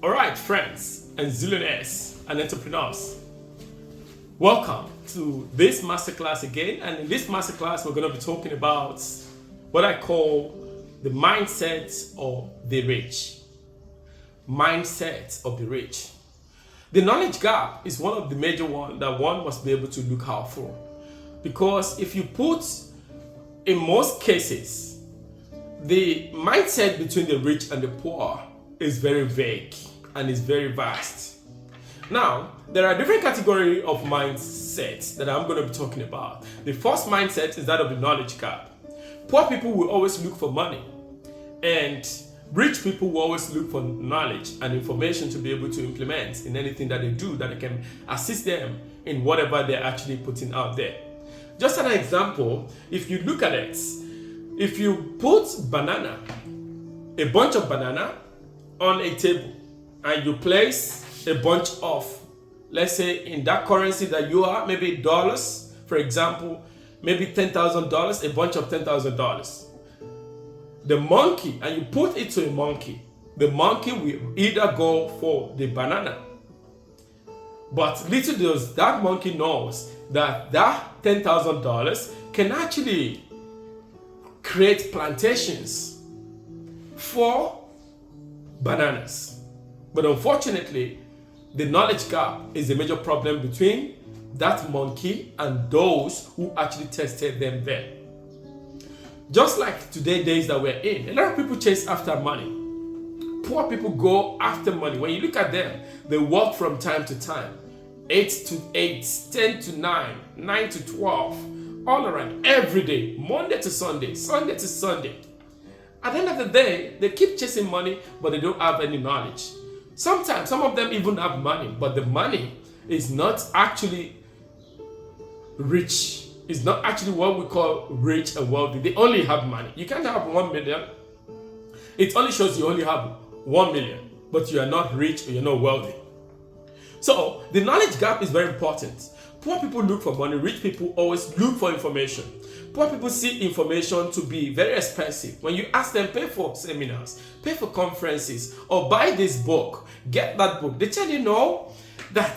All right, friends and Zillionaires and entrepreneurs, welcome to this masterclass again. And in this masterclass, we're going to be talking about what I call the mindset of the rich. Mindset of the rich. The knowledge gap is one of the major ones that one must be able to look out for. Because if you put, in most cases, the mindset between the rich and the poor is very vague and is very vast. Now, there are different categories of mindsets that I'm going to be talking about. The first mindset is that of the knowledge gap. Poor people will always look for money, and rich people will always look for knowledge and information to be able to implement in anything that they do that can assist them in whatever they're actually putting out there. Just an example, if you look at it, if you put a bunch of banana on a table and you place a bunch of, let's say in that currency that you are, maybe dollars, for example, maybe $10,000, a bunch of $10,000. The monkey, and you put it to a monkey, the monkey will either go for the banana. But little does that monkey knows that that $10,000 can actually create plantations for bananas. But unfortunately, the knowledge gap is a major problem between that monkey and those who actually tested them there. Just like today's days that we're in, a lot of people chase after money. Poor people go after money. When you look at them, they work from time to time. 8 to 8, 10 to 9, 9 to 12, all around, every day, Monday to Sunday, Sunday to Sunday. At the end of the day, they keep chasing money, but they don't have any knowledge. Sometimes, some of them even have money, but the money is not actually rich. It's not actually what we call rich and wealthy. They only have money. You can't have 1 million. It only shows you only have 1 million, but you are not rich or you're not wealthy. So the knowledge gap is very important. Poor people look for money. Rich people always look for information. Poor people see information to be very expensive. When you ask them, pay for seminars, pay for conferences, or buy this book, get that book, they tell you no, that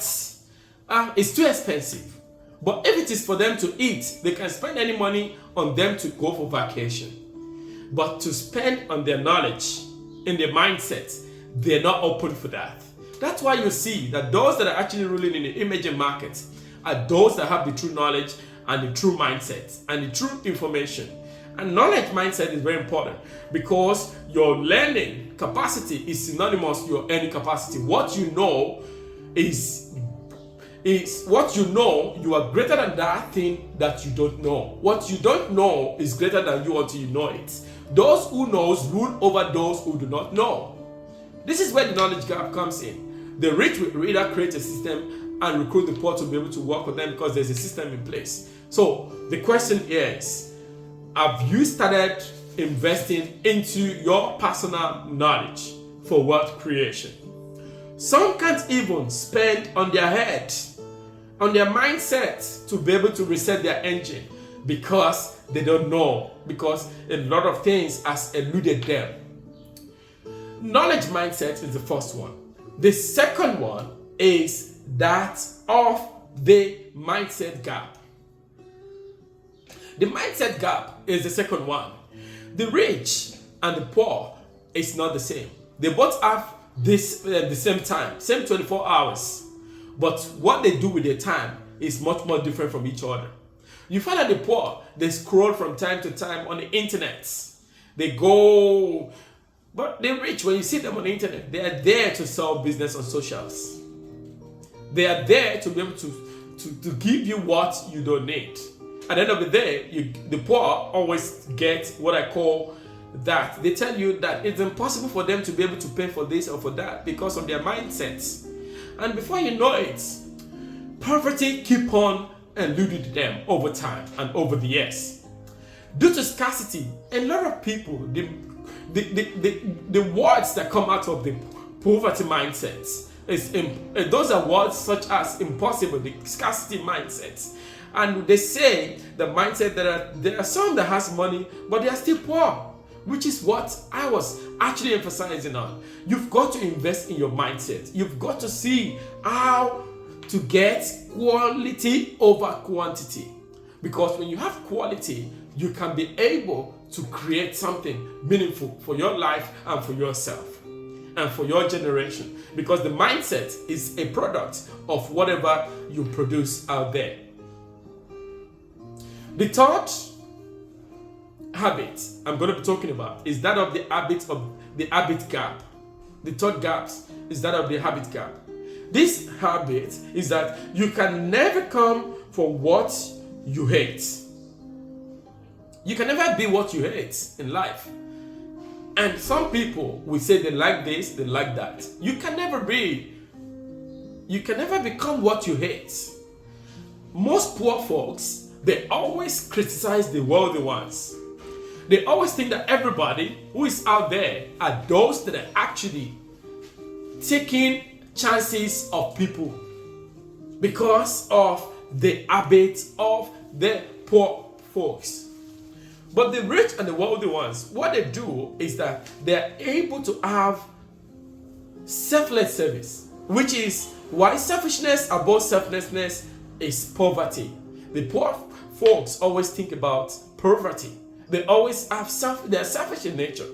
it's too expensive. But if it is for them to eat, they can spend any money on them to go for vacation. But to spend on their knowledge, in their mindset, they're not open for that. That's why you see that those that are actually ruling in the emerging market are those that have the true knowledge and the true mindset and the true information. And knowledge mindset is very important because your learning capacity is synonymous to your earning capacity. What you know is what you know. You are greater than that thing that you don't know. What you don't know is greater than you until you know it. Those who knows rule over those who do not know. This is where the knowledge gap comes in. The rich will either create a system and recruit the poor to be able to work with them because there's a system in place. So the question is, have you started investing into your personal knowledge for wealth creation? Some can't even spend on their head, on their mindset to be able to reset their engine because they don't know, because a lot of things has eluded them. Knowledge mindset is the first one. The second one is that of the mindset gap. The mindset gap is the second one. The rich and the poor is not the same. They both have this the same time, same 24 hours. But what they do with their time is much more different from each other. You find that the poor, they scroll from time to time on the internet. They go, but the rich, when you see them on the internet, they are there to sell business on socials. They are there to be able to give you what you don't need. At the end of the day, the poor always get what I call that. They tell you that it's impossible for them to be able to pay for this or for that because of their mindsets. And before you know it, poverty keep on eluding them over time and over the years. Due to scarcity, a lot of people, the words that come out of the poverty mindsets those are words such as impossible, the scarcity mindsets. And they say the mindset that there are some that has money, but they are still poor. which is what I was actually emphasizing on. You've got to invest in your mindset. You've got to see how to get quality over quantity. Because when you have quality, you can be able to create something meaningful for your life and for yourself and for your generation. Because the mindset is a product of whatever you produce out there. The third habit I'm going to be talking about is that of the habit gap. The third gap is that of the habit gap. This habit is that you can never come for what you hate. You can never be what you hate in life. And some people will say they like this, they like that. You can never become what you hate. Most poor folks, they always criticize the wealthy ones. They always think that everybody who is out there are those that are actually taking chances of people because of the habits of the poor folks. But the rich and the wealthy ones, what they do is that they are able to have selfless service, which is why selfishness above selflessness is poverty. The poor folks always think about poverty. They always have they're selfish in nature.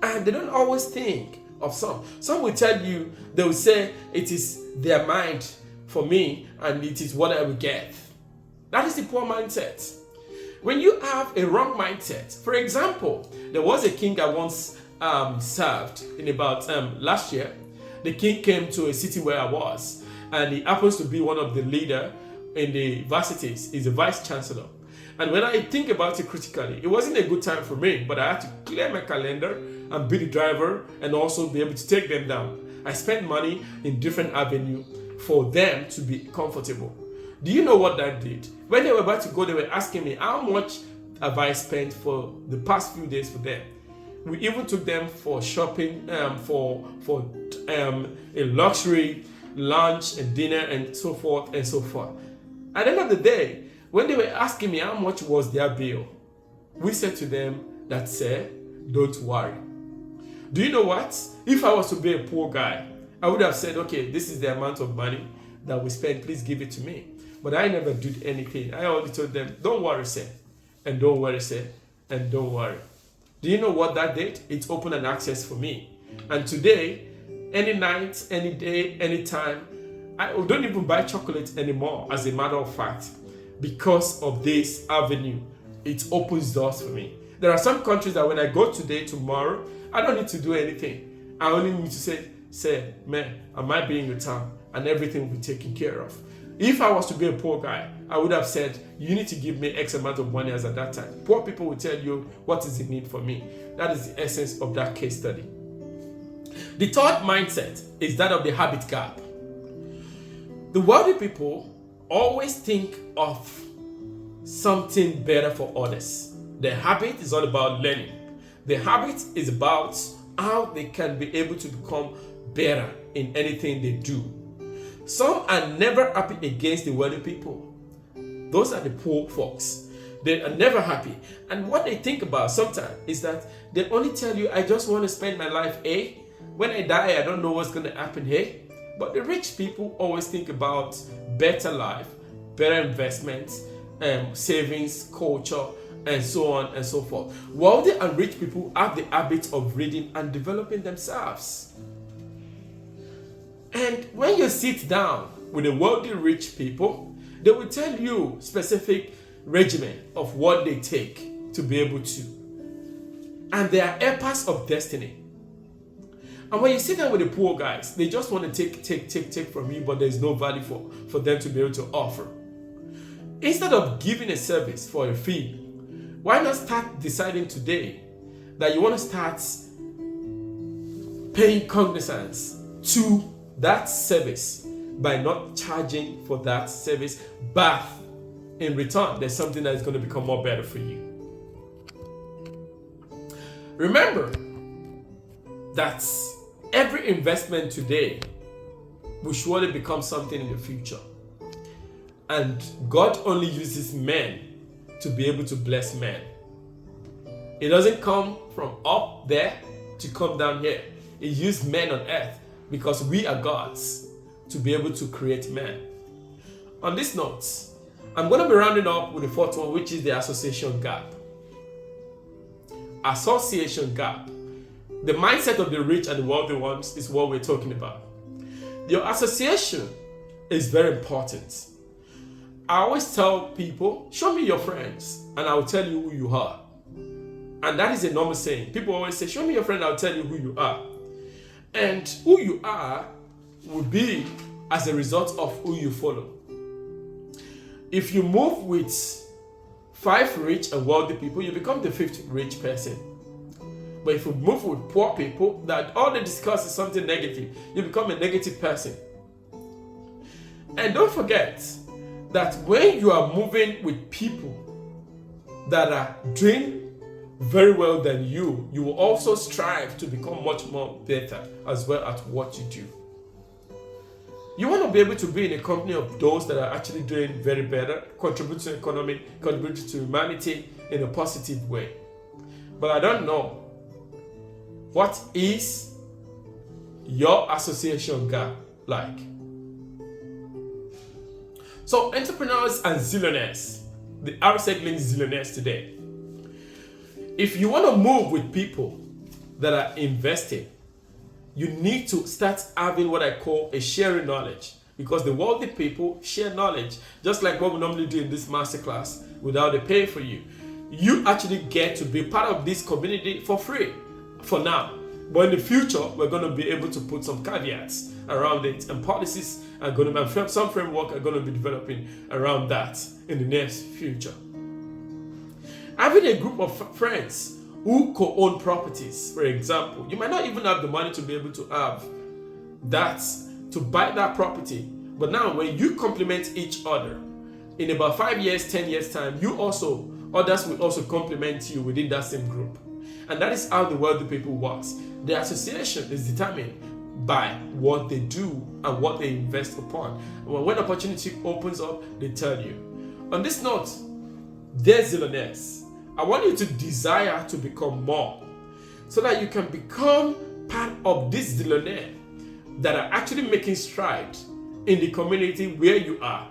And they don't always think of some. Some will tell you, they will say, it is their mind for me and it is what I will get. That is the poor mindset. When you have a wrong mindset, for example, there was a king I once served in about last year. The king came to a city where I was, and he happens to be one of the leader in the universities. He's a vice chancellor. And when I think about it critically, it wasn't a good time for me, but I had to clear my calendar and be the driver and also be able to take them down. I spent money in different avenues for them to be comfortable. Do you know what that did? When they were about to go, they were asking me, how much have I spent for the past few days for them? We even took them for shopping, for a luxury lunch and dinner and so forth and so forth. At the end of the day, when they were asking me how much was their bill, we said to them that, sir, don't worry. Do you know what? If I was to be a poor guy, I would have said, okay, this is the amount of money that we spent, please give it to me. But I never did anything. I only told them, don't worry, sir, and don't worry, sir, and don't worry. Do you know what that did? It opened an access for me. And today, any night, any day, any time, I don't even buy chocolate anymore, as a matter of fact, because of this avenue. It opens doors for me. There are some countries that when I go today, tomorrow, I don't need to do anything. I only need to say, man, I might be in your town, and everything will be taken care of. If I was to be a poor guy, I would have said, you need to give me X amount of money as at that time. Poor people will tell you, what is the need for me? That is the essence of that case study. The third mindset is that of the habit gap. The wealthy people always think of something better for others. Their habit is all about learning. Their habit is about how they can be able to become better in anything they do. Some are never happy against the wealthy people. Those are the poor folks. They are never happy. And what they think about sometimes is that they only tell you, I just want to spend my life A. When I die, I don't know what's going to happen here. But the rich people always think about better life, better investments, savings, culture, and so on and so forth. Wealthy and rich people have the habit of reading and developing themselves. And when you sit down with the wealthy rich people, they will tell you specific regimen of what they take to be able to. And they are helpers of destiny. And when you sit down with the poor guys, they just want to take from you, but there's no value for them to be able to offer. Instead of giving a service for a fee, why not start deciding today that you want to start paying cognizance to that service by not charging for that service, but in return, there's something that is going to become more better for you. Remember that every investment today will surely become something in the future. And God only uses men to be able to bless men. It doesn't come from up there to come down here. It used men on earth because we are gods to be able to create men. On this note, I'm going to be rounding up with the fourth one, which is the association gap. Association gap. The mindset of the rich and the wealthy ones is what we're talking about. Your association is very important. I always tell people, show me your friends and I'll tell you who you are. And that is a normal saying. People always say, show me your friend, I'll tell you who you are. And who you are will be as a result of who you follow. If you move with 5 rich and wealthy people, you become the 5th rich person. But if you move with poor people, that all they discuss is something negative, you become a negative person. And don't forget that when you are moving with people that are doing very well than you, you will also strive to become much more better as well at what you do. You want to be able to be in a company of those that are actually doing very better, contribute to the economy, contribute to humanity in a positive way. But I don't know, what is your association gap like? So entrepreneurs and zillionaires, the recycling zillionaires today. If you want to move with people that are investing, you need to start having what I call a sharing knowledge, because the wealthy people share knowledge, just like what we normally do in this masterclass without a pay for you. You actually get to be part of this community for free for now. But in the future, we're going to be able to put some caveats around it, and policies are going to be, some framework are going to be developing around that in the near future. Having a group of friends who co-own properties, for example, you might not even have the money to be able to have that, to buy that property. But now when you complement each other, in about 5 years, 10 years time, others will also complement you within that same group. And that is how the wealthy people works. The association is determined by what they do and what they invest upon. When opportunity opens up, they tell you. On this note, dear zillionaires, I want you to desire to become more, so that you can become part of this zillionaire that are actually making strides in the community where you are,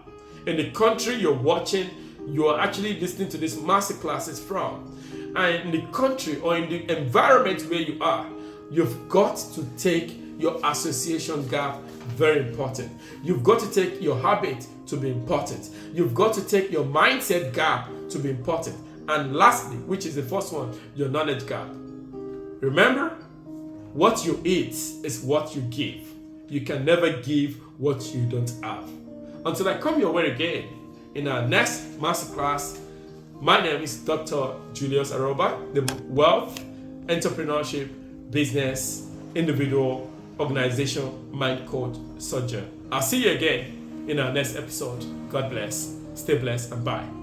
in the country you're watching, you are actually listening to these master classes from, and in the country or in the environment where you are. You've got to take your association gap very important. You've got to take your habit to be important. You've got to take your mindset gap to be important. And lastly, which is the first one, your knowledge gap. Remember, what you eat is what you give. You can never give what you don't have. Until I come your way again in our next masterclass, my name is Dr. Julius Aroba, the Wealth, Entrepreneurship, Business, Individual, Organization, Mind Coach, Surgeon. I'll see you again in our next episode. God bless, stay blessed, and bye.